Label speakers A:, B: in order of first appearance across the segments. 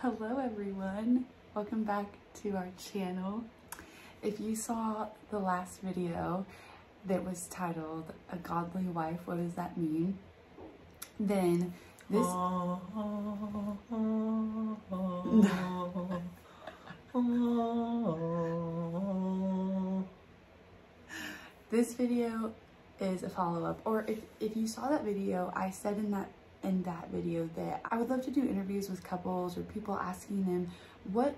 A: Hello everyone, welcome back to our channel. If you saw the last video that was titled A Godly Wife, What Does That Mean? Then this this video is a follow-up, or if you saw that video, I said in that video that I would love to do interviews with couples or people asking them, what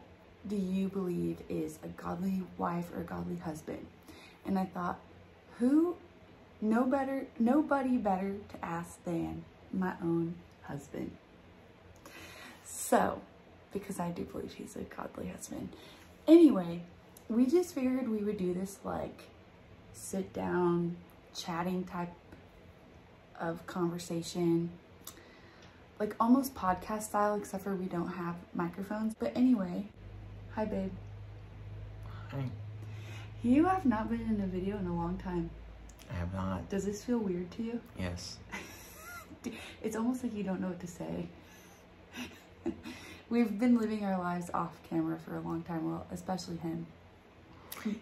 A: do you believe is a godly wife or a godly husband? And I thought, nobody better to ask than my own husband. So, because I do believe he's a godly husband. Anyway, we just figured we would do this like sit down, chatting type of conversation, like almost podcast style, except for we don't have microphones. But anyway, hi babe.
B: Hi.
A: You have not been in a video in a long time.
B: I have not.
A: Does this feel weird to you?
B: Yes.
A: It's almost like you don't know what to say. We've been living our lives off camera for a long time, well, especially him.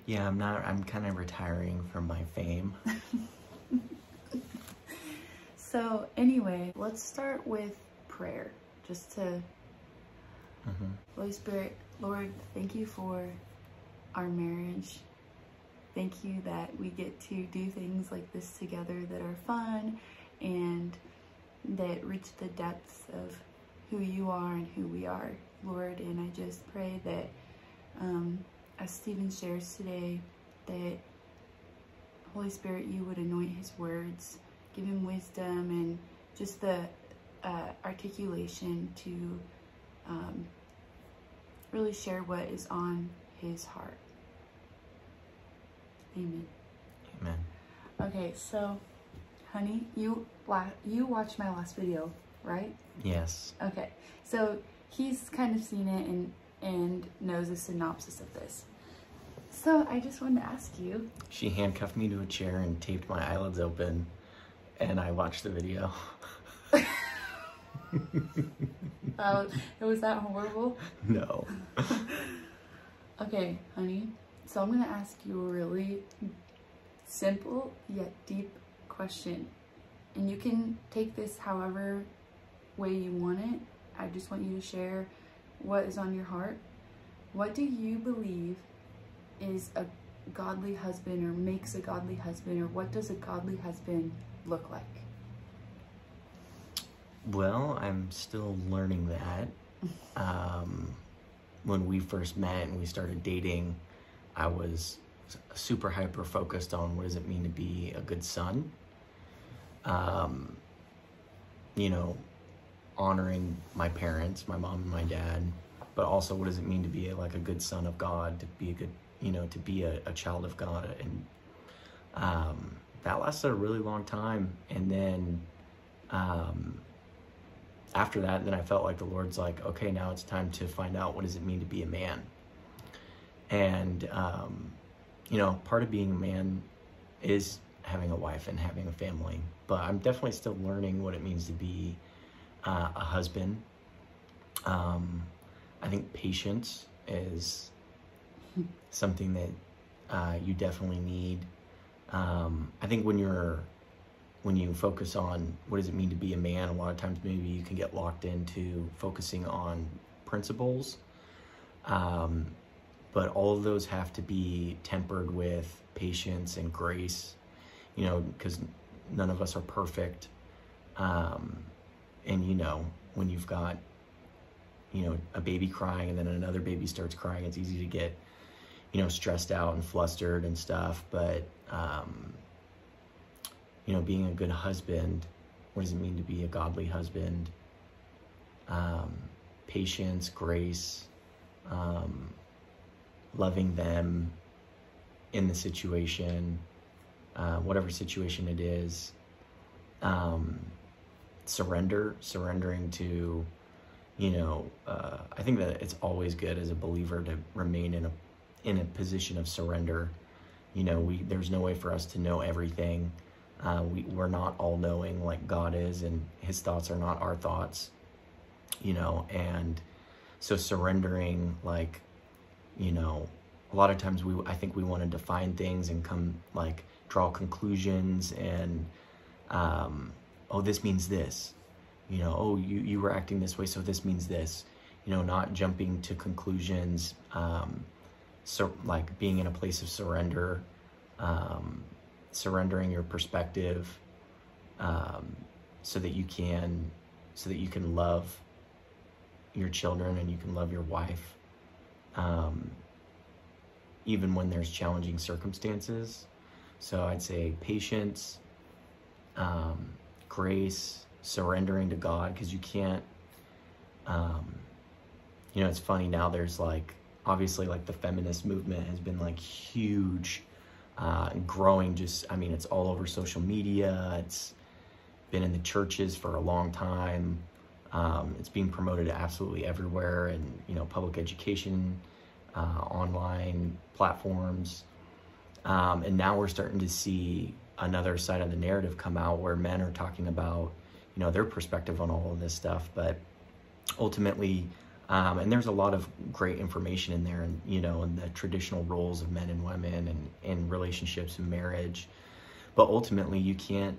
B: Yeah, I'm kind of retiring from my fame.
A: So anyway, let's start with prayer, just to Holy Spirit, Lord, thank you for our marriage. Thank you that we get to do things like this together that are fun and that reach the depths of who you are and who we are, Lord. And I just pray that as Stephen shares today, that Holy Spirit, you would anoint his words, give him wisdom and just the articulation to really share what is on his heart. Amen.
B: Amen.
A: Okay, so, honey, you watched my last video, right?
B: Yes.
A: Okay, so he's kind of seen it and knows the synopsis of this. So I just wanted to ask you. She
B: handcuffed me to a chair and taped my eyelids open, and I watched the video.
A: Was that horrible?
B: No.
A: Okay, honey. So I'm gonna ask you a really simple yet deep question. And you can take this however way you want it. I just want you to share what is on your heart. What do you believe is a godly husband, or makes a godly husband, or what does a godly husband look like?
B: Well, I'm still learning that. When we first met and we started dating, I was super hyper focused on what does it mean to be a good son. You know, honoring my parents, my mom and my dad, but also what does it mean to be like a good son of God, to be a good, to be a child of God. And that lasted a really long time. And then after that, then I felt like the Lord's like, okay, now it's time to find out what does it mean to be a man. And, part of being a man is having a wife and having a family, but I'm definitely still learning what it means to be a husband. I think patience is something that you definitely need. I think when you focus on what does it mean to be a man, a lot of times maybe you can get locked into focusing on principles. But all of those have to be tempered with patience and grace, because none of us are perfect. And, when you've got, a baby crying and then another baby starts crying, it's easy to get, stressed out and flustered and stuff. But, being a good husband, what does it mean to be a godly husband? Patience, grace, loving them in the situation, whatever situation it is, surrendering to, I think that it's always good as a believer to remain in a position of surrender. There's no way for us to know everything. We're not all knowing like God is, and his thoughts are not our thoughts, and So surrendering, like, you know, a lot of times I think we want to define things and draw conclusions and, oh, this means this, you know, oh, you were acting this way, so this means this, you know, not jumping to conclusions, so like being in a place of surrender, surrendering your perspective, so that you can love your children and you can love your wife, even when there's challenging circumstances. So I'd say patience, grace, surrendering to God, because you can't, you know, it's funny now, there's like, obviously like the feminist movement has been like huge, growing, just, I mean, it's all over social media, it's been in the churches for a long time, it's being promoted absolutely everywhere, and, you know, public education, online platforms, and now we're starting to see another side of the narrative come out where men are talking about, you know, their perspective on all of this stuff, but ultimately, and there's a lot of great information in there, and, you know, and the traditional roles of men and women and in relationships and marriage, but ultimately you can't,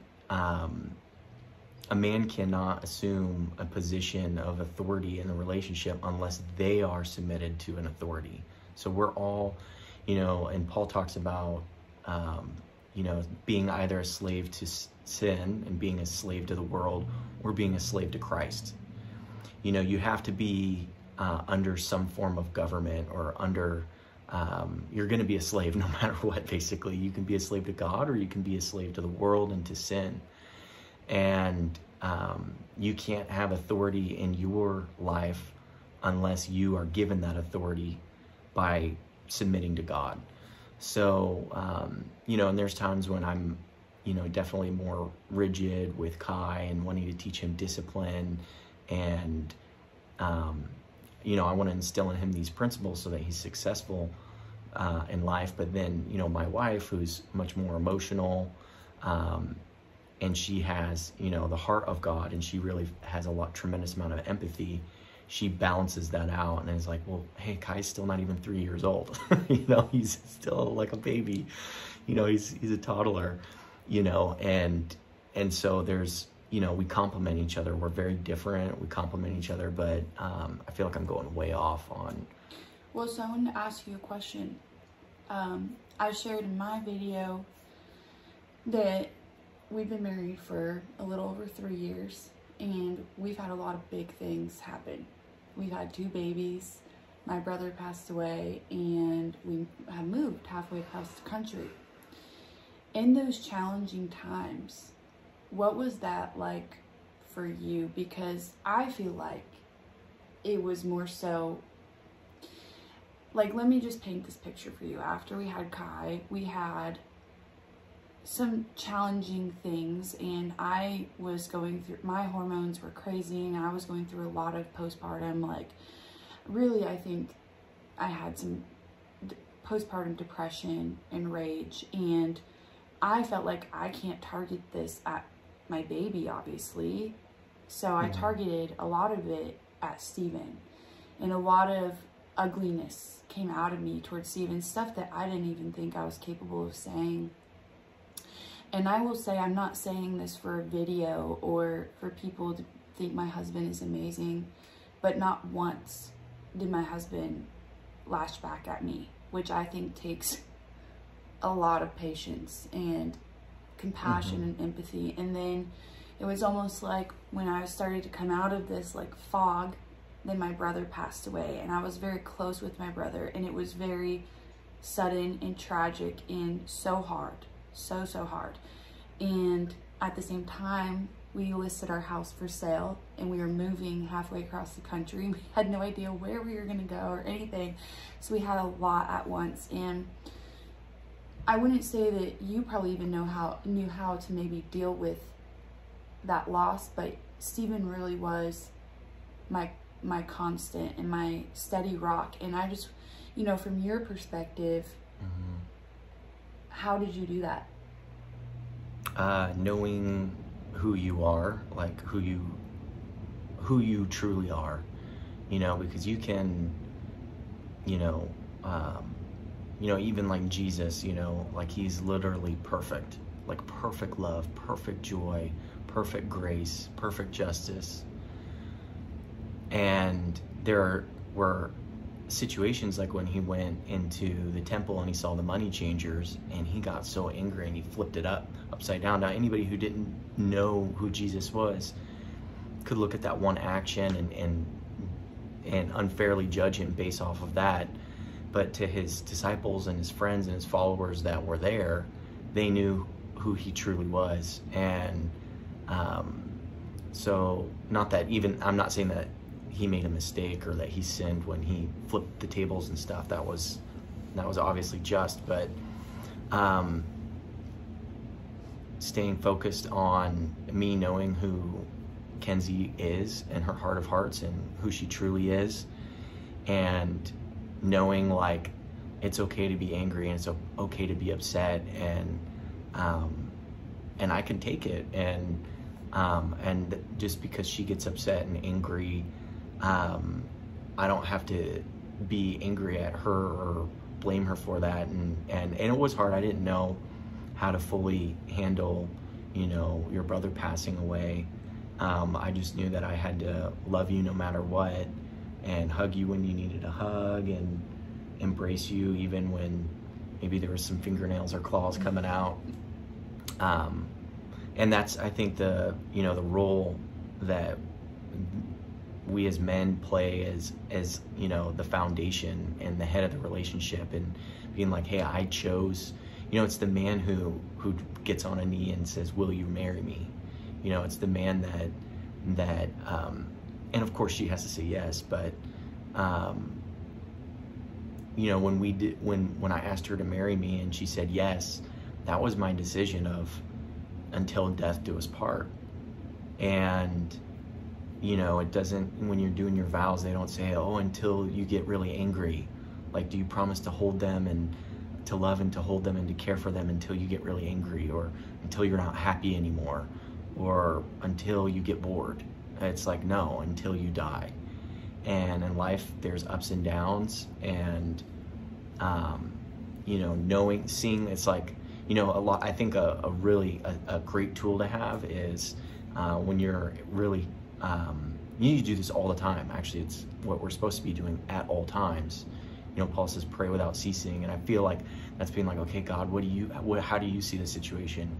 B: a man cannot assume a position of authority in a relationship unless they are submitted to an authority. So we're all, you know, and Paul talks about, you know, being either a slave to sin and being a slave to the world, or being a slave to Christ. You know, you have to be under some form of government, or under, you're going to be a slave no matter what, basically. You can be a slave to God, or you can be a slave to the world and to sin. And you can't have authority in your life unless you are given that authority by submitting to God. So, you know, and there's times when I'm, you know, definitely more rigid with Kai and wanting to teach him discipline, and, you know, I want to instill in him these principles so that he's successful in life. But then, you know, my wife, who's much more emotional, and she has, you know, the heart of God, and she really has tremendous amount of empathy. She balances that out and is like, well, hey, Kai's still not even 3 years old. You know, he's still like a baby. You know, he's a toddler, you know, and so there's, you know, we complement each other. We're very different. We complement each other, but I feel like I'm going way off on.
A: Well, so I wanted to ask you a question. I shared in my video that we've been married for a little over 3 years, and we've had a lot of big things happen. We've had 2 babies, my brother passed away, and we had moved halfway across the country. In those challenging times, what was that like for you? Because I feel like it was more so, like, let me just paint this picture for you. After we had Kai, we had some challenging things, and I was going through, my hormones were crazy, and I was going through a lot of postpartum, like, really, I think I had some postpartum depression and rage, and I felt like I can't target this at my baby, obviously, so I targeted a lot of it at Steven, and a lot of ugliness came out of me towards Steven, stuff that I didn't even think I was capable of saying. And I will say, I'm not saying this for a video or for people to think my husband is amazing, but not once did my husband lash back at me, which I think takes a lot of patience and compassion and empathy. And then it was almost like when I started to come out of this like fog, then my brother passed away, and I was very close with my brother, and it was very sudden and tragic and so hard. So hard. And at the same time, we listed our house for sale, and we were moving halfway across the country. We had no idea where we were going to go or anything, so we had a lot at once. And I wouldn't say that you probably even knew how to maybe deal with that loss, but Steven really was my constant and my steady rock. And I just, you know, from your perspective, how did you do that?
B: Knowing who you are, like who you truly are, because you can, even like Jesus, like he's literally perfect, like perfect love, perfect joy, perfect grace, perfect justice. And there were situations like when he went into the temple and he saw the money changers and he got so angry and he flipped it upside down. Now, anybody who didn't know who Jesus was could look at that one action and unfairly judge him based off of that. But to his disciples and his friends and his followers that were there, they knew who he truly was. And so not that even, I'm not saying that he made a mistake or that he sinned when he flipped the tables and stuff. That was obviously just, but staying focused on me knowing who Kenzie is and her heart of hearts and who she truly is, and knowing like it's okay to be angry and it's okay to be upset, and I can take it, and just because she gets upset and angry, I don't have to be angry at her or blame her for that. And it was hard. I didn't know how to fully handle, your brother passing away. I just knew that I had to love you no matter what, and hug you when you needed a hug, and embrace you even when maybe there was some fingernails or claws coming out. And that's, I think, the role that we as men play as the foundation and the head of the relationship, and being like, hey, I chose, it's the man who gets on a knee and says, will you marry me? It's the man that and of course she has to say yes, but when I asked her to marry me and she said yes, that was my decision of until death do us part. And it doesn't, when you're doing your vows, they don't say, oh, until you get really angry. Like, do you promise to hold them and to love and to hold them and to care for them until you get really angry, or until you're not happy anymore, or until you get bored? It's like, no, until you die. And in life, there's ups and downs, and seeing, it's like, a lot. I think a really great tool to have is when you're really, you need to do this all the time. Actually, it's what we're supposed to be doing at all times. Paul says, pray without ceasing. And I feel like that's being like, okay, God, how do you see the situation?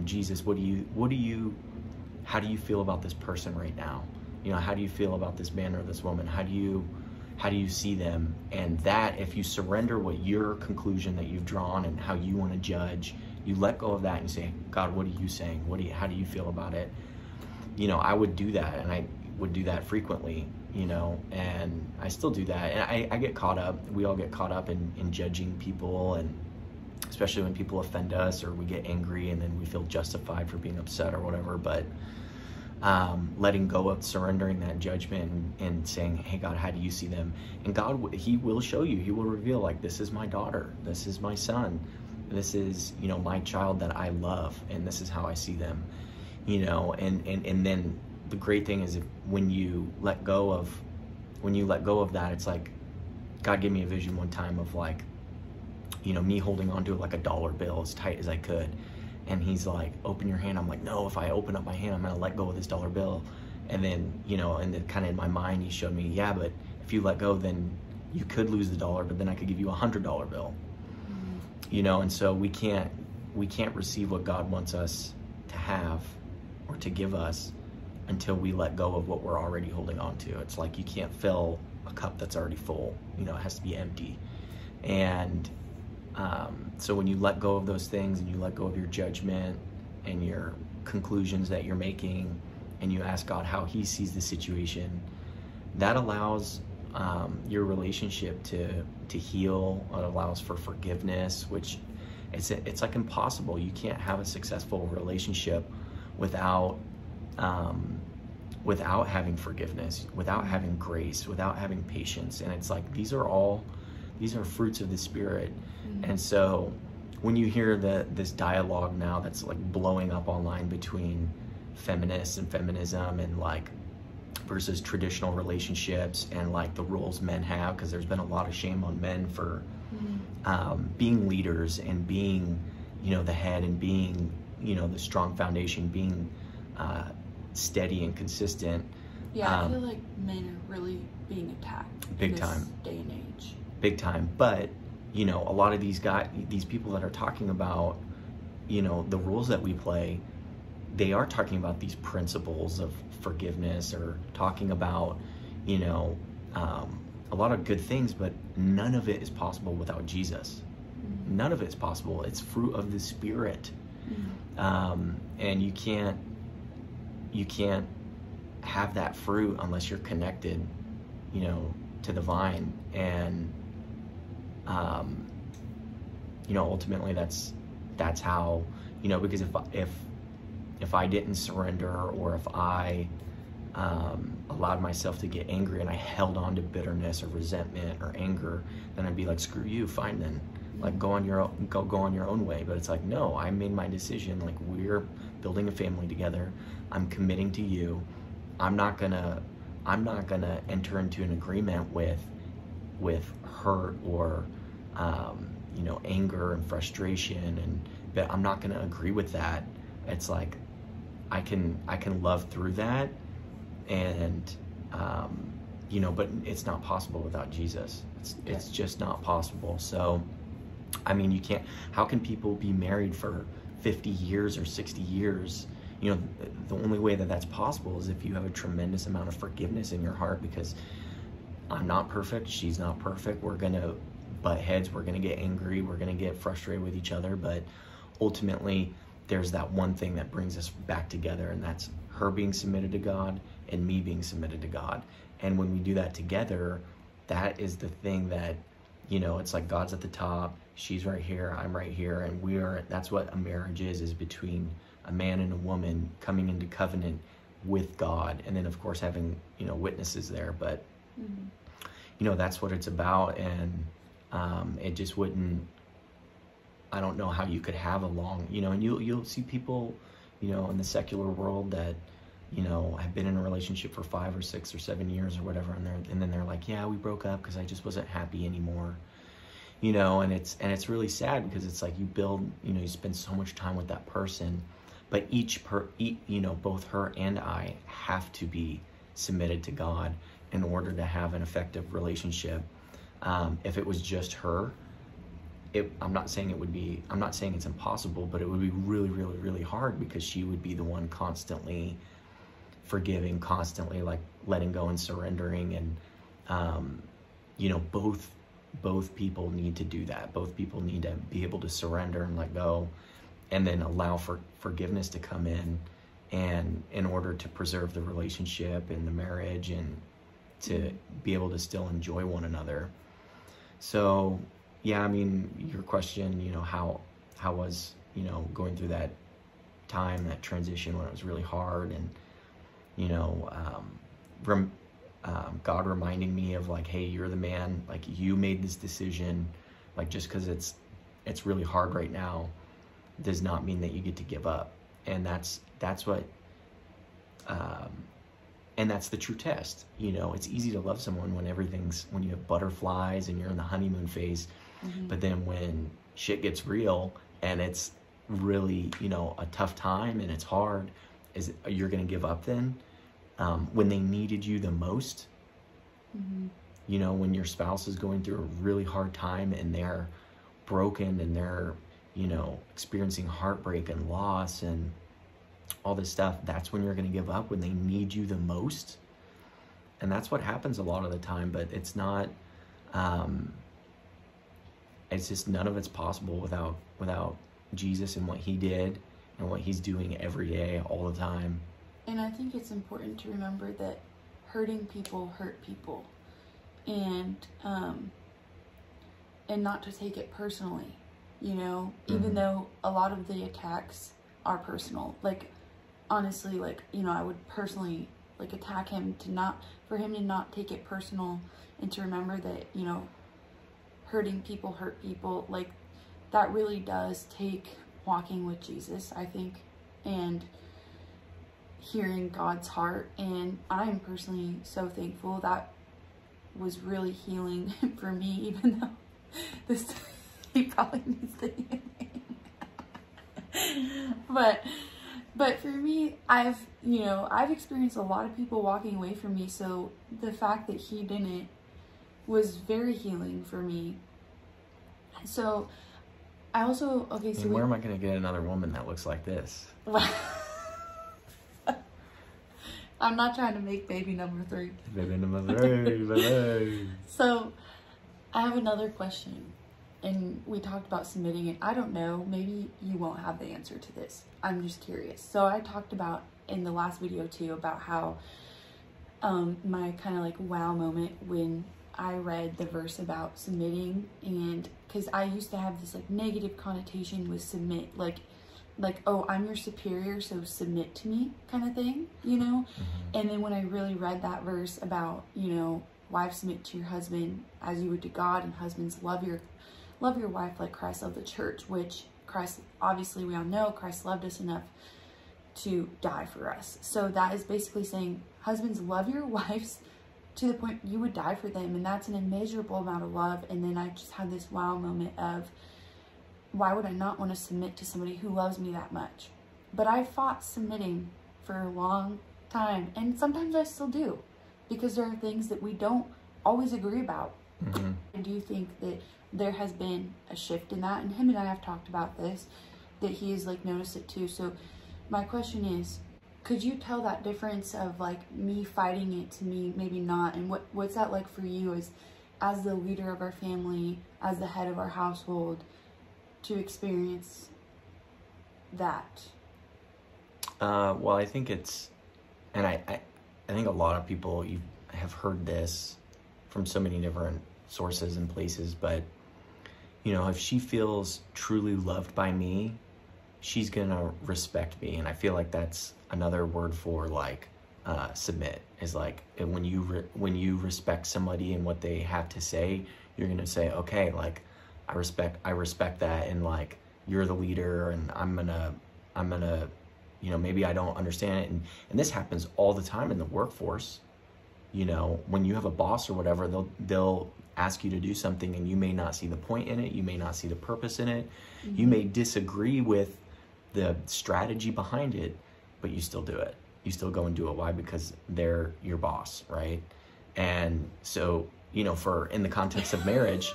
B: Jesus, how do you feel about this person right now? How do you feel about this man or this woman? How do you see them? And that, if you surrender what your conclusion that you've drawn and how you want to judge, you let go of that and say, God, what are you saying? How do you feel about it? I would do that, and I would do that frequently, and I still do that. And I get caught up, we all get caught up in judging people, and especially when people offend us or we get angry and then we feel justified for being upset or whatever. But letting go of surrendering that judgment and saying, hey, God, how do you see them? And God, he will show you, he will reveal, like, this is my daughter, this is my son, this is, my child that I love, and this is how I see them, and then the great thing is, when you let go of that, it's like, God gave me a vision one time of, like, me holding onto like a dollar bill as tight as I could. And he's like, open your hand. I'm like, no, if I open up my hand, I'm going to let go of this dollar bill. And then, and then kind of in my mind, he showed me, yeah, but if you let go, then you could lose the dollar, but then I could give you $100 bill. Mm-hmm. And so we can't receive what God wants us to have or to give us until we let go of what we're already holding on to. It's like, you can't fill a cup that's already full, it has to be empty. And so when you let go of those things, and you let go of your judgment and your conclusions that you're making, and you ask God how he sees the situation, that allows your relationship to heal. It allows for forgiveness, which it's like impossible. You can't have a successful relationship without having forgiveness, without having grace, without having patience. And it's like, these are fruits of the Spirit. Mm-hmm. And so when you hear this dialogue now that's like blowing up online between feminists and feminism, and like, versus traditional relationships and like the roles men have, because there's been a lot of shame on men for being leaders and being, the head, and being, the strong foundation, being steady and consistent.
A: Yeah, I feel like men are really being attacked
B: big
A: in this
B: time
A: day and age.
B: Big time. But a lot of these people that are talking about, the roles that we play, they are talking about these principles of forgiveness, or talking about, a lot of good things, but none of it is possible without Jesus. None of it's possible. It's fruit of the Spirit. And you can't have that fruit unless you're connected, to the vine. And, ultimately that's how, because if I didn't surrender, or if I allowed myself to get angry and I held on to bitterness or resentment or anger, then I'd be like, screw you, fine then. Like, go on your own way. But it's like, no, I made my decision. Like, we're building a family together. I'm committing to you. I'm not gonna enter into an agreement with hurt or anger and frustration, but I'm not gonna agree with that. It's like I can love through that, and but it's not possible without Jesus. It's just not possible. So I mean, you can't. How can people be married for 50 years or 60 years? The only way that that's possible is if you have a tremendous amount of forgiveness in your heart, because I'm not perfect, she's not perfect. We're gonna butt heads, we're gonna get angry, we're gonna get frustrated with each other, but ultimately there's that one thing that brings us back together, and that's her being submitted to God and me being submitted to God. And when we do that together, that is the thing that, it's like God's at the top, she's right here, I'm right here, and that's what a marriage is between a man and a woman coming into covenant with God, and then of course having, witnesses there, but that's what it's about. And it just wouldn't, I don't know how you could have a long, and you'll see people, in the secular world that, have been in a relationship for 5 or 6 or 7 years or whatever, and then they're like, yeah, we broke up because I just wasn't happy anymore, and it's really sad, because it's like you build, you spend so much time with that person, but both her and I have to be submitted to God in order to have an effective relationship. If it was just her, I'm not saying it's impossible, but it would be really, really, really hard, because she would be the one constantly forgiving, constantly like letting go and surrendering. And, both people need to do that. Both people need to be able to surrender and let go, and then allow for forgiveness to come in order to preserve the relationship and the marriage, and to be able to still enjoy one another. So, yeah, I mean, your question, how was, going through that time, that transition when it was really hard, and, God reminding me of like, hey, you're the man, like you made this decision, like just because it's really hard right now does not mean that you get to give up. And that's what, and that's the true test. It's easy to love someone when you have butterflies and you're in the honeymoon phase. But then when shit gets real and it's really, a tough time and it's hard, you're going to give up then? When they needed you the most, when your spouse is going through a really hard time and they're broken and they're, experiencing heartbreak and loss and all this stuff, that's when you're going to give up, when they need you the most. And that's what happens a lot of the time, but it's not, it's just none of it's possible without Jesus and what he did and what he's doing every day, all the time.
A: And I think it's important to remember that hurting people hurt people, and not to take it personally, even though a lot of the attacks are personal. Like, honestly, like, I would personally like attack him for him to not take it personal, and to remember that, hurting people hurt people. Like, that really does take walking with Jesus, I think. And hearing God's heart. And I'm personally so thankful. That was really healing for me, even though this he probably needs the healing. But for me, I've experienced a lot of people walking away from me, so the fact that he didn't was very healing for me. So I also, okay, so
B: where am I going to get another woman that looks like this?
A: I'm not trying to make baby number 3.
B: Baby number 3, baby.
A: So I have another question. And we talked about submitting, and I don't know, maybe you won't have the answer to this. I'm just curious. So I talked about in the last video too about how my kind of like wow moment when I read the verse about submitting, and because I used to have this like negative connotation with submit, like oh, I'm your superior, so submit to me kind of thing, you know? Mm-hmm. And then when I really read that verse about, you know, wives submit to your husband as you would to God, and husbands love your wife like Christ loved the church, which Christ, obviously we all know Christ loved us enough to die for us. So that is basically saying, husbands, love your wives to the point you would die for them. And that's an immeasurable amount of love. And then I just had this wow moment of, why would I not want to submit to somebody who loves me that much? But I fought submitting for a long time. And sometimes I still do, because there are things that we don't always agree about. Mm-hmm. I do think that there has been a shift in that, and him and I have talked about this, that he has like noticed it too. So my question is, could you tell that difference of like me fighting it to me maybe not, and what's that like for you as the leader of our family, as the head of our household, to experience that?
B: Well, I think it's, and I think a lot of people, you have heard this from so many different sources and places, but you know, if she feels truly loved by me, she's gonna respect me. And I feel like that's another word for like submit, is like when you respect somebody and what they have to say, you're gonna say, okay, like I respect that, and like you're the leader, and I'm gonna you know, maybe I don't understand it, and this happens all the time in the workforce. You know, when you have a boss or whatever, they'll ask you to do something, and you may not see the point in it, you may not see the purpose in it, mm-hmm. You may disagree with the strategy behind it, but you still do it. You still go and do it. Why? Because they're your boss, right? And so, you know, in the context of marriage,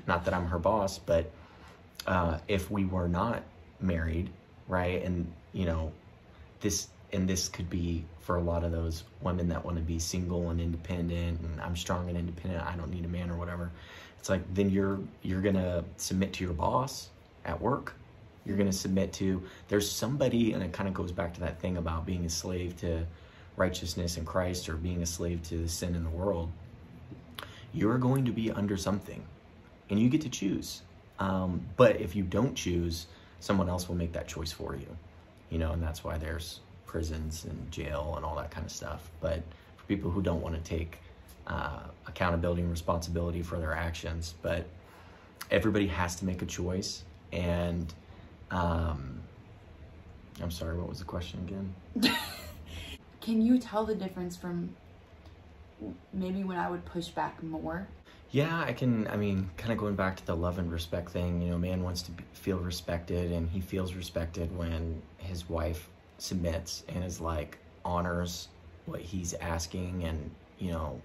B: not that I'm her boss, but if we were not married, right, and you know, this could be for a lot of those women that want to be single and independent, and I'm strong and independent, I don't need a man or whatever. It's like, then you're gonna submit to your boss at work. You're gonna submit to, there's somebody, and it kind of goes back to that thing about being a slave to righteousness in Christ, or being a slave to the sin in the world. You're going to be under something, and you get to choose. But if you don't choose, someone else will make that choice for you. You know, and that's why there's prisons and jail and all that kind of stuff. But for people who don't want to take accountability and responsibility for their actions, but everybody has to make a choice. And I'm sorry, what was the question again?
A: Can you tell the difference from maybe when I would push back more?
B: Yeah, I can. I mean, kind of going back to the love and respect thing, you know, man wants to feel respected, and he feels respected when his wife submits and is like, honors what he's asking. And you know,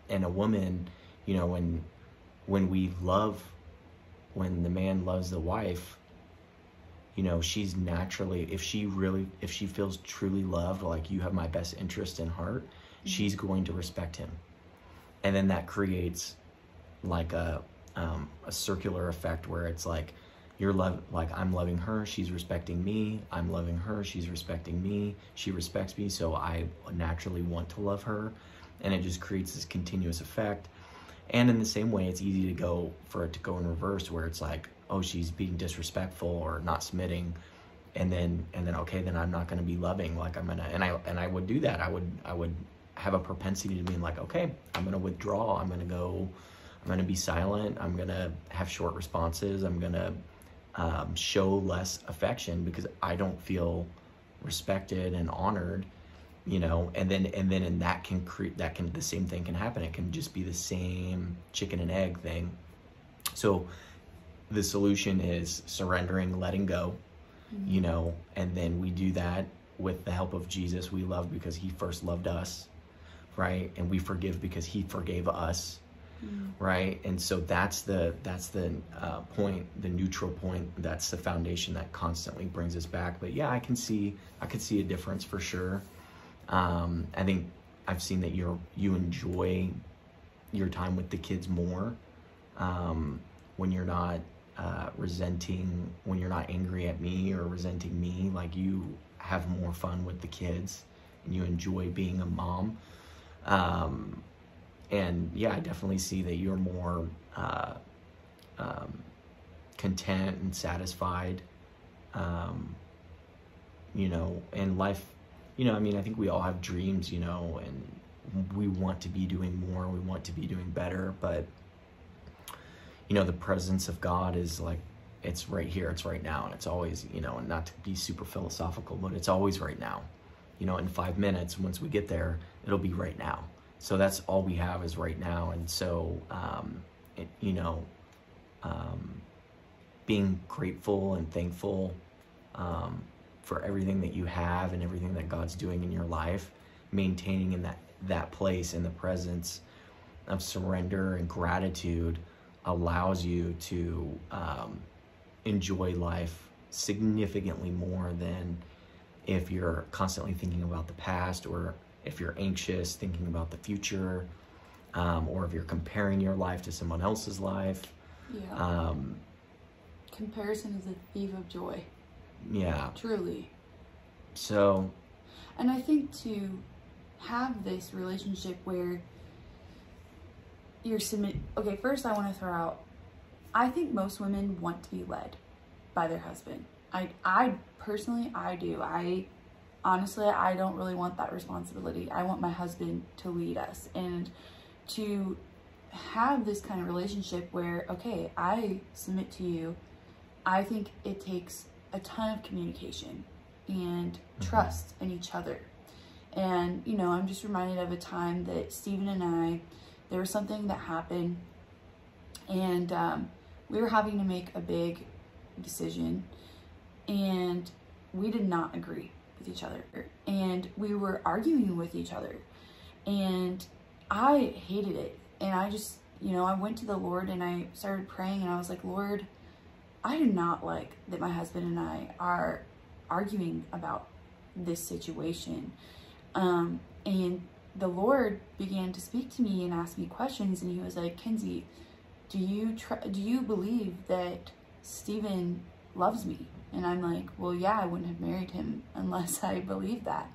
B: and a woman, you know, when the man loves the wife, you know, she's naturally, if she feels truly loved, like you have my best interest in heart, mm-hmm. she's going to respect him. And then that creates like a circular effect where it's like, I'm loving her, she's respecting me, I'm loving her, she's respecting me, she respects me, so I naturally want to love her. And it just creates this continuous effect. And in the same way, it's easy for it to go in reverse, where it's like, oh, she's being disrespectful or not submitting, and then okay, then I'm not going to be loving. Like and I would do that. I would have a propensity to being like, okay, I'm going to withdraw. I'm going to be silent. I'm going to have short responses. I'm going to show less affection because I don't feel respected and honored, you know, and then in that can create, the same thing can happen. It can just be the same chicken and egg thing. So the solution is surrendering, letting go, you know, and then we do that with the help of Jesus. We love because he first loved us, right? And we forgive because he forgave us, right? And so that's the point, the neutral point. That's the foundation that constantly brings us back. But yeah, I could see a difference for sure. I think I've seen that you enjoy your time with the kids more when you're not resenting, when you're not angry at me or resenting me. Like, you have more fun with the kids and you enjoy being a mom. And yeah, I definitely see that you're more content and satisfied, you know, in life. You know, I mean, I think we all have dreams, you know, and we want to be doing more, we want to be doing better, but you know, the presence of God is like, it's right here, it's right now, and it's always, you know, and not to be super philosophical, but it's always right now. You know, in 5 minutes, once we get there, it'll be right now. So that's all we have is right now. And so, you know, being grateful and thankful for everything that you have and everything that God's doing in your life, maintaining in that place in the presence of surrender and gratitude allows you to enjoy life significantly more than if you're constantly thinking about the past, or if you're anxious thinking about the future, or if you're comparing your life to someone else's life.
A: Yeah. Comparison is a thief of joy.
B: Yeah.
A: Truly.
B: So.
A: And I think to have this relationship where you're okay, first I want to throw out, I think most women want to be led by their husband. I personally, I do. Honestly, I don't really want that responsibility. I want my husband to lead us, and to have this kind of relationship where, okay, I submit to you. I think it takes a ton of communication and trust in each other. And, you know, I'm just reminded of a time that Stephen and I, there was something that happened, and we were having to make a big decision, and we did not agree with each other, and we were arguing with each other, and I hated it. And I just, you know, I went to the Lord and I started praying, and I was like, Lord, I do not like that my husband and I are arguing about this situation. And the Lord began to speak to me and ask me questions, and he was like, Kenzie, do you believe that Stephen loves me? And I'm like, well, yeah, I wouldn't have married him unless I believed that.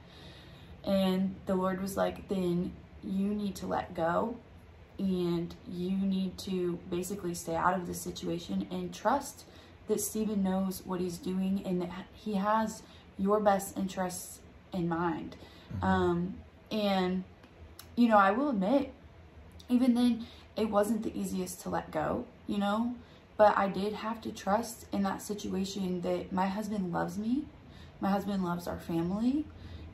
A: And the Lord was like, then you need to let go, and you need to basically stay out of this situation and trust that Stephen knows what he's doing and that he has your best interests in mind. And, you know, I will admit, even then, it wasn't the easiest to let go, you know, but I did have to trust in that situation that my husband loves me, my husband loves our family,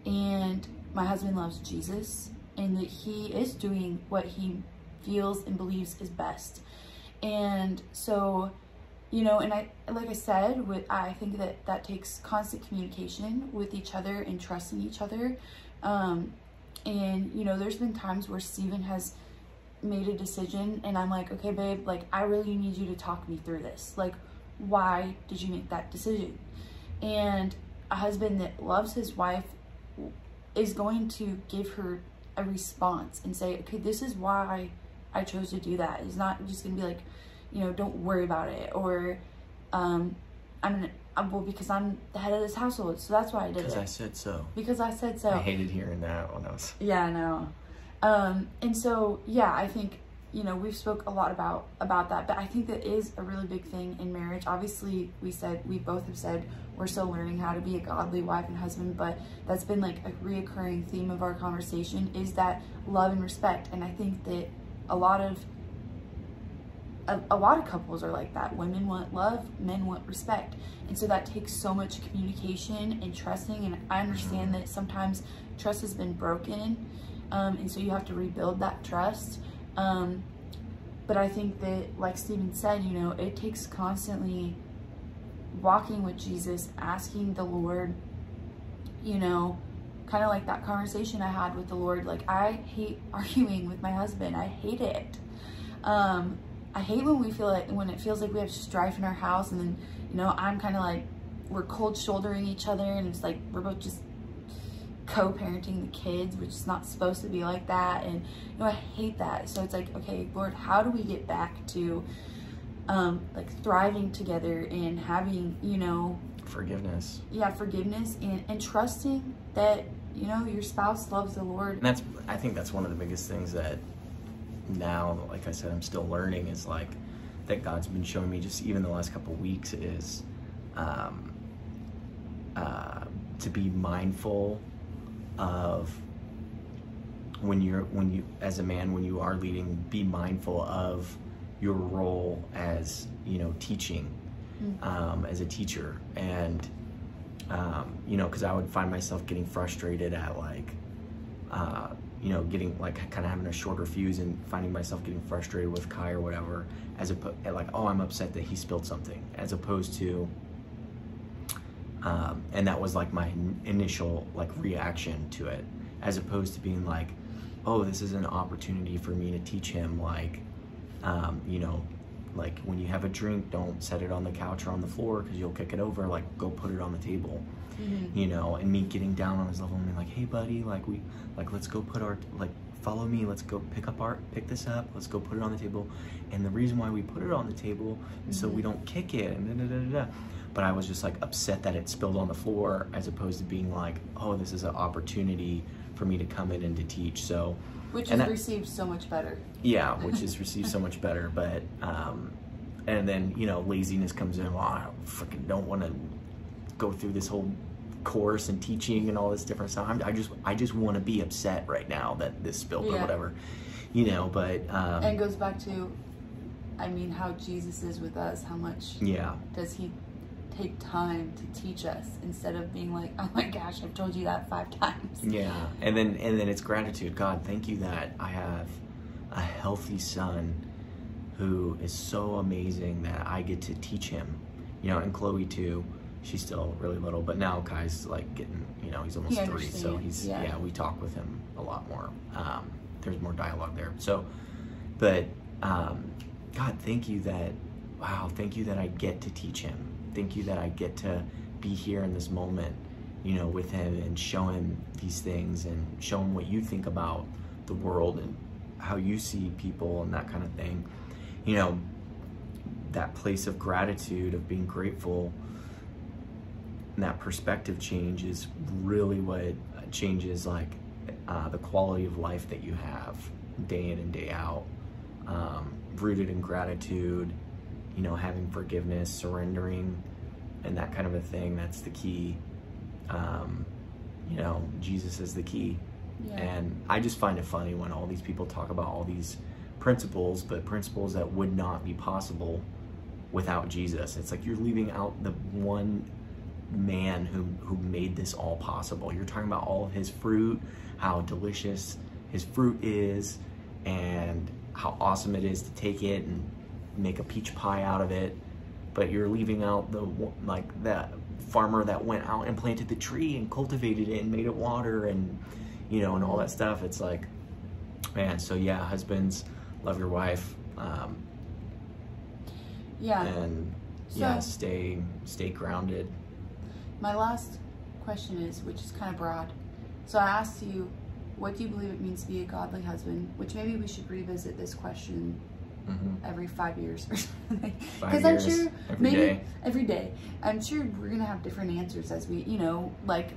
A: and my husband loves Jesus, and that he is doing what he feels and believes is best. And so, you know, and like I said, I think that takes constant communication with each other and trusting each other. And, you know, there's been times where Stephen has made a decision and I'm like, okay, babe, like, I really need you to talk me through this. Like, why did you make that decision? And a husband that loves his wife is going to give her a response and say, okay, this is why I chose to do that. It's not just gonna be like, you know, don't worry about it, or well, because I'm the head of this household, so that's why I did it.
B: Because I said so.
A: Because I said so.
B: I hated hearing that when I was...
A: Yeah, I know. And so, yeah, I think, you know, we've spoke a lot about that, but I think that is a really big thing in marriage. Obviously, we both have said we're still learning how to be a godly wife and husband, but that's been like a reoccurring theme of our conversation, is that love and respect. And I think that a lot of a lot of couples are like that. Women want love, men want respect. And so that takes so much communication and trusting. And I understand that sometimes trust has been broken. And so you have to rebuild that trust. But I think that, like Stephen said, you know, it takes constantly walking with Jesus, asking the Lord, you know, kind of like that conversation I had with the Lord. Like, I hate arguing with my husband. I hate it. I hate when when it feels like we have strife in our house, and then, you know, I'm kind of like, we're cold shouldering each other, and it's like we're both just co-parenting the kids, which is not supposed to be like that. And, you know, I hate that. So it's like, okay, Lord, how do we get back to like thriving together and having, you know,
B: forgiveness.
A: Yeah, forgiveness, and trusting that, you know, your spouse loves the Lord.
B: And I think that's one of the biggest things that now, like I said, I'm still learning, is like that God's been showing me just even the last couple of weeks is to be mindful of when you as a man, when you are leading, be mindful of your role as, you know, teaching, as a teacher. And you know, because I would find myself getting frustrated at like you know, getting like kind of having a shorter fuse and finding myself getting frustrated with Kai or whatever, as like, oh, I'm upset that he spilled something, as opposed to and that was like my initial like reaction to it, as opposed to being like, oh, this is an opportunity for me to teach him, like, you know, like when you have a drink, don't set it on the couch or on the floor because you'll kick it over, like go put it on the table. You know, and me getting down on his level and being like, hey buddy, like let's go put our, like, follow me, let's go pick this up, let's go put it on the table. And the reason why we put it on the table is so we don't kick it, and But I was just like upset that it spilled on the floor, as opposed to being like, oh, this is an opportunity for me to come in and to teach. So,
A: which is received so much better.
B: Yeah, which is received so much better. But and then, you know, laziness comes in. Well, I freaking don't want to go through this whole course and teaching and all this different stuff. I just want to be upset right now that this spilled or whatever, you know. But
A: and it goes back to, I mean, how Jesus is with us. How much does he take time to teach us, instead of being like, oh my gosh, I've told you that 5 times. Yeah.
B: And then it's gratitude. God, thank you that I have a healthy son who is so amazing that I get to teach him, you know. And Chloe too, she's still really little, but now Kai's like getting, you know, he's almost 3, so he's we talk with him a lot more. There's more dialogue there. So, but God, thank you that, wow, thank you that I get to teach him. Thank you that I get to be here in this moment, you know, with him, and show him these things, and show him what you think about the world and how you see people and that kind of thing. You know, that place of gratitude, of being grateful, and that perspective change is really what changes, like, the quality of life that you have day in and day out, rooted in gratitude, you know, having forgiveness, surrendering, and that kind of a thing. That's the key. You know, Jesus is the key. And I just find it funny when all these people talk about all these principles, but principles that would not be possible without Jesus. It's like you're leaving out the one man who made this all possible. You're talking about all of his fruit, how delicious his fruit is, and how awesome it is to take it and make a peach pie out of it, but you're leaving out the, like, that farmer that went out and planted the tree and cultivated it and made it water, and, you know, and all that stuff. It's like, man. So yeah, husbands, love your wife. And so, stay grounded.
A: My last question is, which is kind of broad. So I asked you, what do you believe it means to be a godly husband? Which maybe we should revisit this question every 5 years or something. Because I'm sure every day. I'm sure we're gonna have different answers as we, you know, like,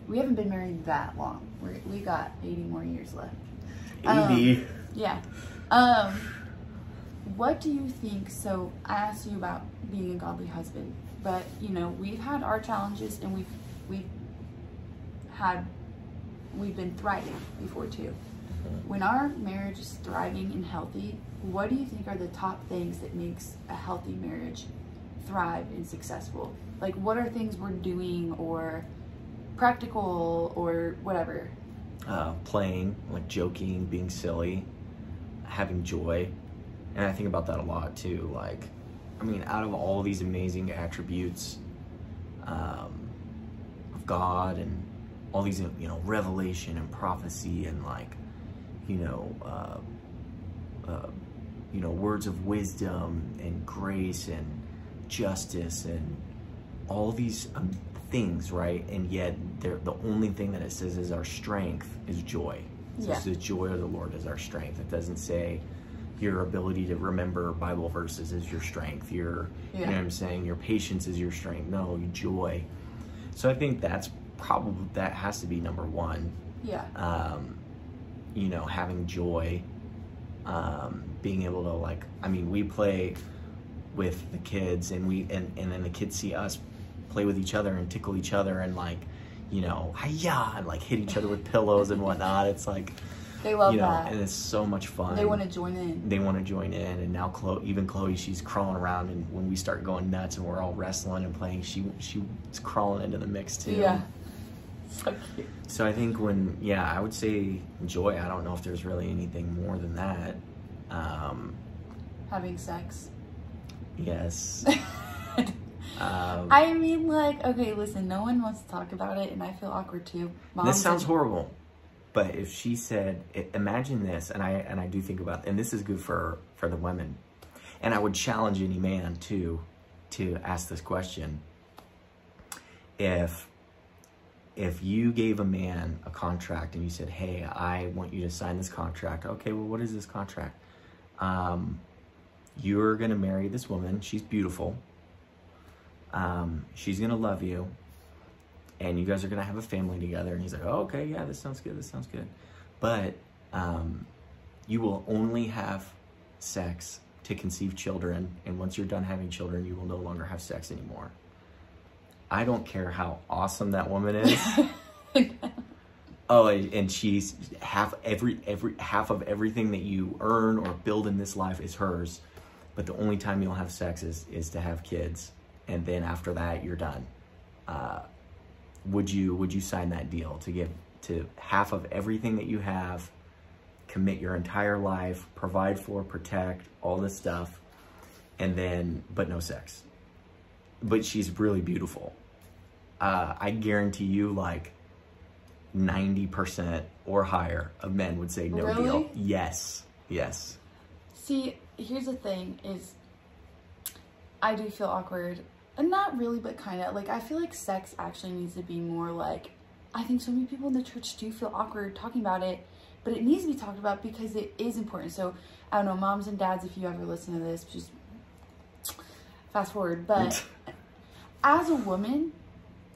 A: we haven't been married that long. We got 80 more years left.
B: 80.
A: Yeah. What do you think? So I asked you about being a godly husband, but, you know, we've had our challenges, and we've been thriving before too. When our marriage is thriving and healthy, what do you think are the top things that makes a healthy marriage thrive and successful? Like, what are things we're doing or practical or whatever?
B: Playing, like joking, being silly, having joy. And I think about that a lot too. Like, I mean, out of all these amazing attributes of God and all these, you know, revelation and prophecy and like, you know, words of wisdom and grace and justice and all these things, right? And yet the only thing that it says is our strength is joy. It says the joy of the Lord is our strength. It doesn't say your ability to remember Bible verses is your strength. You know what I'm saying? Your patience is your strength. No, joy. So I think that has to be number one. Yeah. You know, having joy, being able to, like, I mean, we play with the kids and then the kids see us play with each other and tickle each other and, like, you know, hi-ya, and like hit each other with pillows and whatnot. It's like,
A: they love that.
B: And it's so much fun.
A: They want to join in.
B: And now Chloe, she's crawling around, and when we start going nuts and we're all wrestling and playing, she's crawling into the mix too.
A: Yeah. So cute.
B: So I think I would say joy. I don't know if there's really anything more than that.
A: Having sex.
B: Yes.
A: I mean, like, okay, listen, no one wants to talk about it, and I feel awkward too.
B: This sounds horrible, but if she said, imagine this, and I do think about, and this is good for the women, and I would challenge any man to ask this question. If you gave a man a contract and you said, hey, I want you to sign this contract. Okay, well, what is this contract? You're going to marry this woman. She's beautiful. She's going to love you. And you guys are going to have a family together. And he's like, oh, okay, yeah, this sounds good. This sounds good. But you will only have sex to conceive children. And once you're done having children, you will no longer have sex anymore. I don't care how awesome that woman is. Oh, and she's half of everything that you earn or build in this life is hers. But the only time you'll have sex is to have kids, and then after that you're done. Would you sign that deal to give to half of everything that you have, commit your entire life, provide for, protect, all this stuff, and then but no sex? But she's really beautiful. I guarantee you, like 90% or higher of men would say no deal. Yes.
A: See, here's the thing is, I do feel awkward, and not really, but kind of, like, I feel like sex actually needs to be more like, I think so many people in the church do feel awkward talking about it, but it needs to be talked about because it is important. So, I don't know, moms and dads, if you ever listen to this, just fast forward, but as a woman,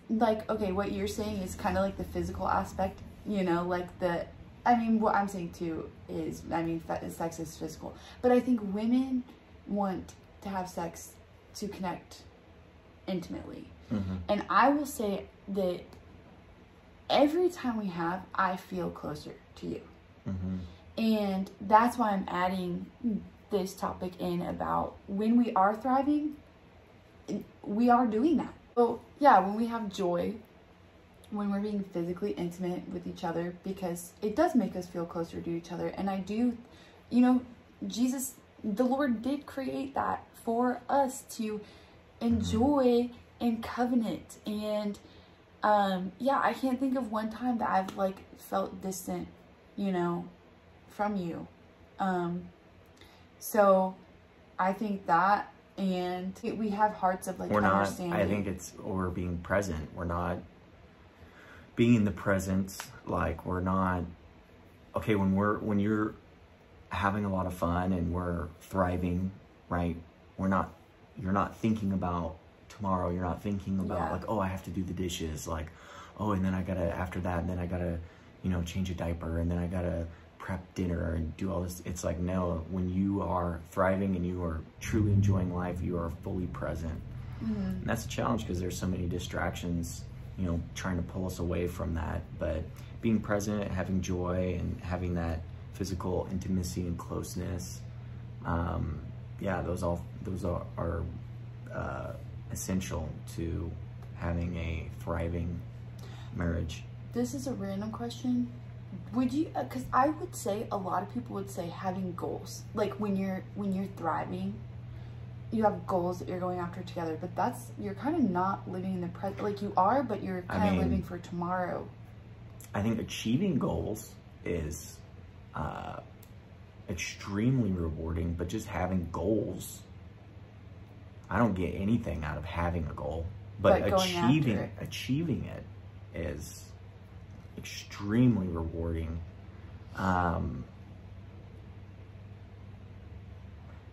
A: like, okay, what you're saying is kind of like the physical aspect, you know, like what I'm saying too is, sex is physical, but I think women want to have sex to connect intimately. Mm-hmm. And I will say that every time we have, I feel closer to you. Mm-hmm. And that's why I'm adding this topic in about when we are thriving, we are doing that. So yeah, when we have joy, when we're being physically intimate with each other, because it does make us feel closer to each other. And I do, you know, Jesus, the Lord did create that for us to enjoy and covenant. And I can't think of one time that I've like felt distant, you know, from you. So I think that, and we have hearts of like understanding.
B: I think we're being present. We're not being in the present. Like, we're not, okay, when you're having a lot of fun and we're thriving, right? You're not thinking about tomorrow. You're not thinking about like, oh, I have to do the dishes. Like, oh, and then I gotta, after that, and then I gotta, you know, change a diaper, and then I gotta prep dinner and do all this. It's like, no, when you are thriving and you are truly enjoying life, you are fully present. Mm-hmm. And that's a challenge because there's so many distractions, you know, trying to pull us away from that. But being present, having joy, and having that physical intimacy and closeness. Yeah, those are essential to having a thriving marriage.
A: This is a random question. Would you, because I would say a lot of people would say having goals, like when you're thriving, you have goals that you're going after together, but you're kind of not living in the present. Like you are, but you're kind of living for tomorrow.
B: I think achieving goals is extremely rewarding, but just having goals, I don't get anything out of having a goal, but achieving it is extremely rewarding.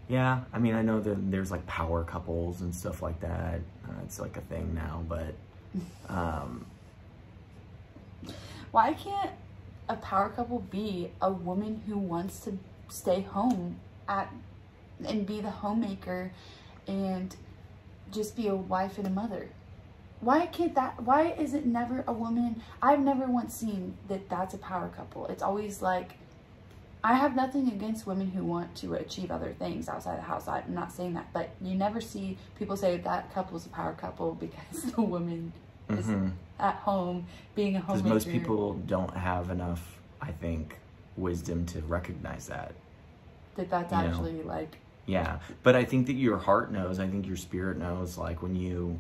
B: Yeah, I mean, I know that there's like power couples and stuff like that. It's like a thing now, but
A: why can't a power couple be a woman who wants to stay home and be the homemaker and just be a wife and a mother? Why is it never a woman? I've never once seen that that's a power couple. It's always like, I have nothing against women who want to achieve other things outside the house. I'm not saying that, but you never see people say that couple is a power couple because the woman is at home being a homemaker.
B: Because most people don't have enough, I think, wisdom to recognize that. That's
A: actually like...
B: Yeah, but I think that your heart knows. I think your spirit knows. Like when you,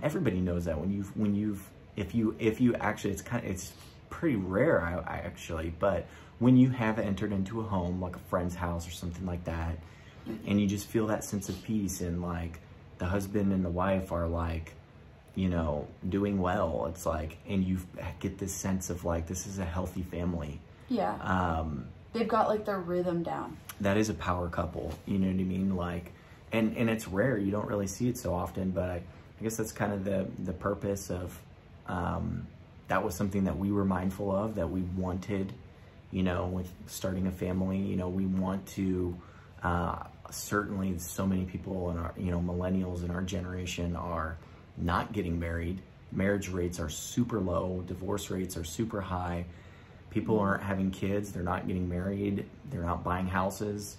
B: everybody knows that if you actually, it's pretty rare, I actually, but when you have entered into a home, like a friend's house or something like that, and you just feel that sense of peace, and like the husband and the wife are like, you know, doing well. It's like, and you get this sense of like, this is a healthy family.
A: Yeah. They've got like their rhythm down.
B: That is a power couple. You know what I mean? Like, and it's rare. You don't really see it so often, but I guess that's kind of the purpose of, that was something that we were mindful of, that we wanted, you know, with starting a family. You know, we want to, certainly so many people in our, you know, millennials in our generation are not getting married. Marriage rates are super low. Divorce rates are super high. People aren't having kids. They're not getting married. They're not buying houses.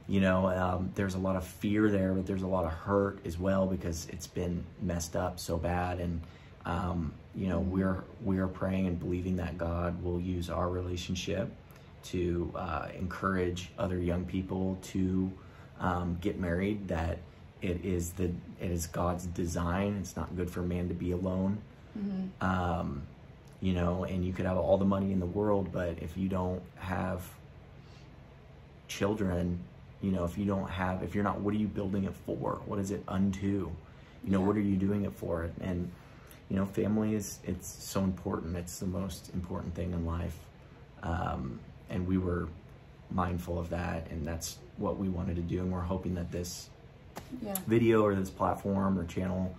B: You know, there's a lot of fear there, but there's a lot of hurt as well because it's been messed up so bad. And, you know, we're praying and believing that God will use our relationship to encourage other young people to get married, that it is God's design. It's not good for man to be alone. You know, and you could have all the money in the world, but if you don't have children, you know, if you're not, what are you building it for? What is it unto? You know, what are you doing it for? And, you know, family it's so important. It's the most important thing in life. And we were mindful of that, and that's what we wanted to do. And we're hoping that this video or this platform or channel,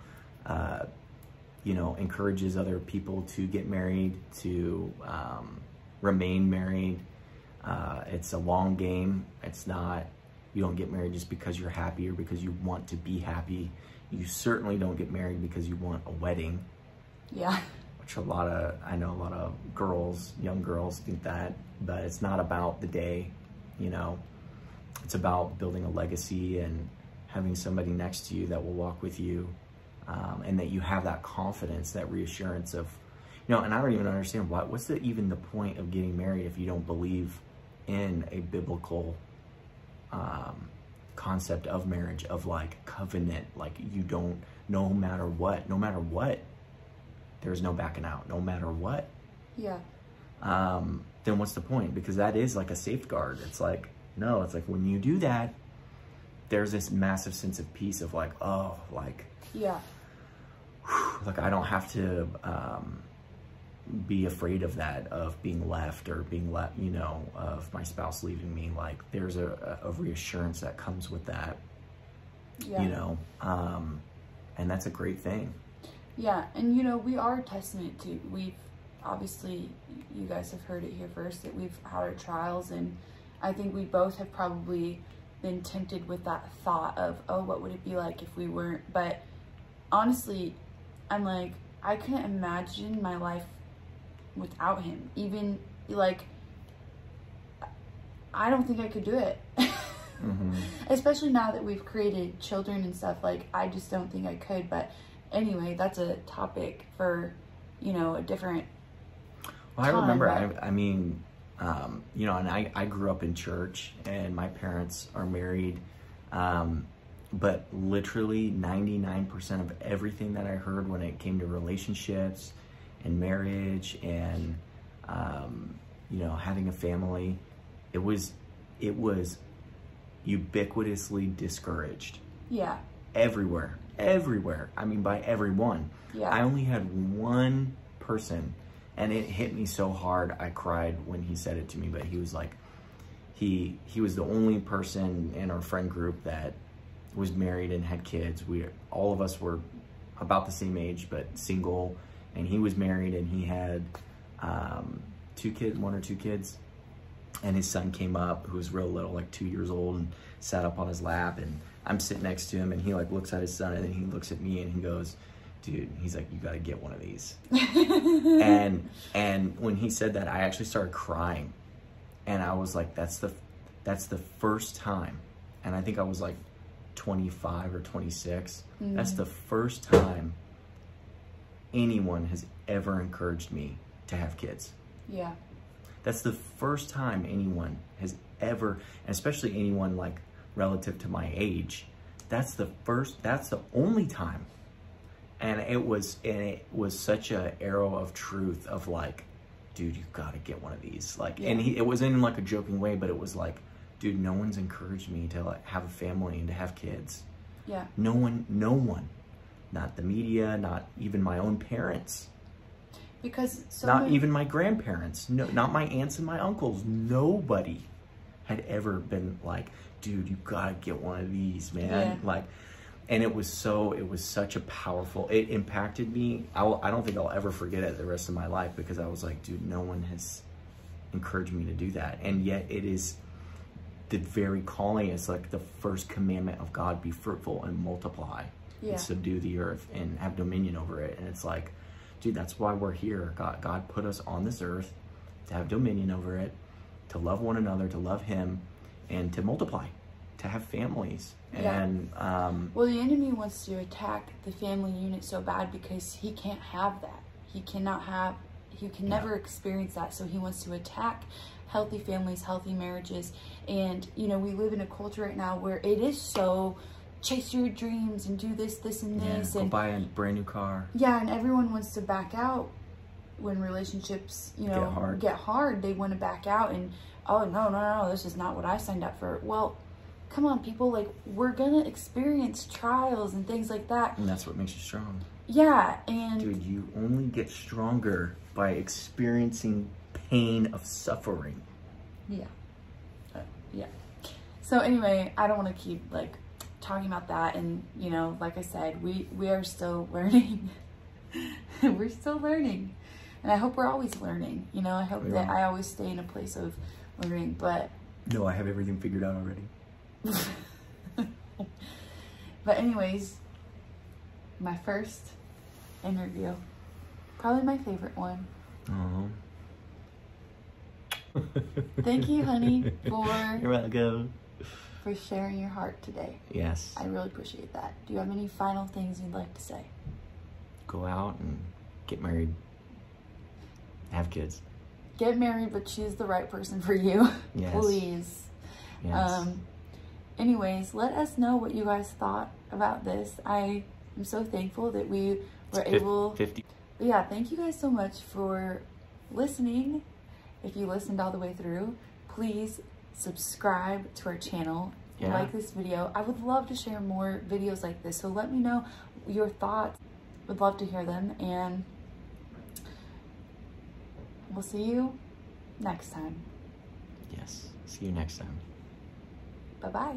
B: you know, encourages other people to get married, to remain married. It's a long game. It's not, you don't get married just because you're happy or because you want to be happy. You certainly don't get married because you want a wedding.
A: Yeah.
B: Which I know a lot of girls, young girls think that, but it's not about the day, you know. It's about building a legacy and having somebody next to you that will walk with you. And that you have that confidence, that reassurance of, you know, and I don't even understand what's even the point of getting married if you don't believe in a biblical concept of marriage, of like covenant, like you don't, no matter what, there's no backing out, no matter what.
A: Yeah.
B: Then what's the point? Because that is like a safeguard. It's like, no, it's like when you do that, there's this massive sense of peace of like, oh, like,
A: yeah,
B: like I don't have to be afraid of that, of being left or being left, you know, of my spouse leaving me. Like there's a reassurance that comes with that, you know, and that's a great thing.
A: Yeah, and you know, we are a testament to, we've obviously, you guys have heard it here first, that we've had our trials, and I think we both have probably been tempted with that thought of, oh, what would it be like if we weren't? But honestly, I'm like, I couldn't imagine my life without him. Even like, I don't think I could do it. Especially now that we've created children and stuff, like, I just don't think I could. But anyway, that's a topic for, you know, a different
B: Well, I
A: time,
B: remember,
A: but...
B: I mean, you know, and I grew up in church, and my parents are married, but literally 99% of everything that I heard when it came to relationships and marriage and, you know, having a family, it was ubiquitously discouraged.
A: Yeah.
B: Everywhere. I mean, by everyone.
A: Yeah.
B: I only had one person, and it hit me so hard I cried when he said it to me, but he was like, he was the only person in our friend group that was married and had kids. All of us were about the same age, but single, and he was married, and he had 1 or 2 kids, and his son came up, who was real little, like 2 years old, and sat up on his lap, and I'm sitting next to him, and he like looks at his son, and then he looks at me, and he goes, dude, he's like, you got to get one of these. and when he said that, I actually started crying, and I was like, that's the first time, and I think I was like 25 or 26. That's the first time anyone has ever encouraged me to have kids. Yeah. That's the first time anyone has ever, and especially anyone like relative to my age, that's the only time. And it was such an arrow of truth of like, dude, you gotta get one of these. Like, and it was in like a joking way, but it was like, dude, no one's encouraged me to like have a family and to have kids. Yeah. No one, not the media, not even my own parents. Because not even my grandparents, no, not my aunts and my uncles, nobody had ever been like, dude, you gotta get one of these, man. Yeah. Like, and it was such a powerful, it impacted me. I don't think I'll ever forget it the rest of my life, because I was like, dude, no one has encouraged me to do that. And yet it is the very calling. It's like the first commandment of God, be fruitful and multiply and subdue the earth and have dominion over it. And it's like, dude, that's why we're here. God put us on this earth to have dominion over it, to love one another, to love him, and to multiply, to have families. And
A: well, the enemy wants to attack the family unit so bad because he can't have that. He can never experience that. So he wants to attack healthy families, healthy marriages. And, you know, we live in a culture right now where it is so chase your dreams and do this, and this. And
B: go buy a brand new car.
A: Yeah, and everyone wants to back out when relationships, you know, get hard. They want to back out and, oh, no, this is not what I signed up for. Well, come on, people, like, we're gonna experience trials and things like that.
B: And that's what makes you strong.
A: Yeah, and...
B: Dude, you only get stronger by experiencing pain of suffering.
A: Yeah. Yeah. So anyway, I don't want to keep, like, talking about that. And, you know, like I said, we are still learning. We're still learning. And I hope we're always learning. You know, I hope that I always stay in a place of learning, but...
B: No, I have everything figured out already.
A: But anyways, my first interview, probably my favorite one. Thank you, honey,
B: You're welcome.
A: for sharing your heart today.
B: Yes.
A: I really appreciate that. Do you have any final things you'd like to say?
B: Go out and get married. Have kids.
A: Get married, but choose the right person for you.
B: Yes.
A: Please.
B: Yes.
A: Anyways, let us know what you guys thought about this. I am so thankful that we were able...
B: 50.
A: But yeah, thank you guys so much for listening. If you listened all the way through, please subscribe to our channel. Like this video. I would love to share more videos like this, so let me know your thoughts. Would love to hear them, and we'll see you next time.
B: Yes. See you next time.
A: Bye-bye.